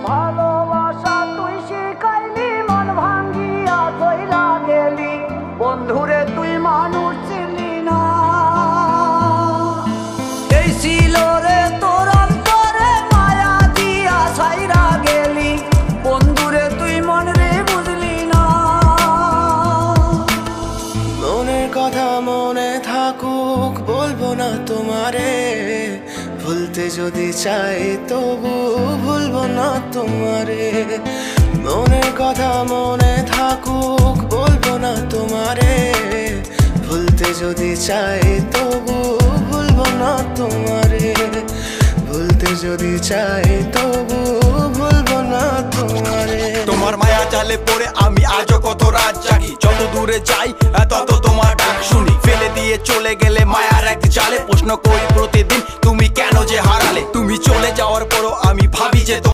ভালোবাসা তুই শিখাইলি, মন ভাঙ্গিয়া চইলা গেলি, বন্ধুরে তুই মানুষ চিনলি না। এই ছিল রে তোর অন্তরে মায়া দিয়া ছাইরা গেলি, বন্ধুরে তুই মন রে বুঝলি না। মনের কথা মনে থাকুক বলবো না তোমারে, ভুলতে যদি চাই তবু ভুলবো না তোমারে। মনের কথা মনে থাকুক বলবো না তোমারে, ভুলতে যদি চাই তবু ভুলবো না তোমারে। ভুলতে যদি চাই তবু ভুলবো না তোমারে। তোমার মায়া জালে পড়ে আমি আজও কত রাত জাগি, যত দূরে যাই তত তোমার ডাক শুনি। ফেলে দিয়ে চলে গেলে মায়ার এক জালে, প্রশ্ন করি প্রতিদিন তুমি কেন যে হারালে। তুমি চলে যাওয়ার পরও আমি ভাবি যে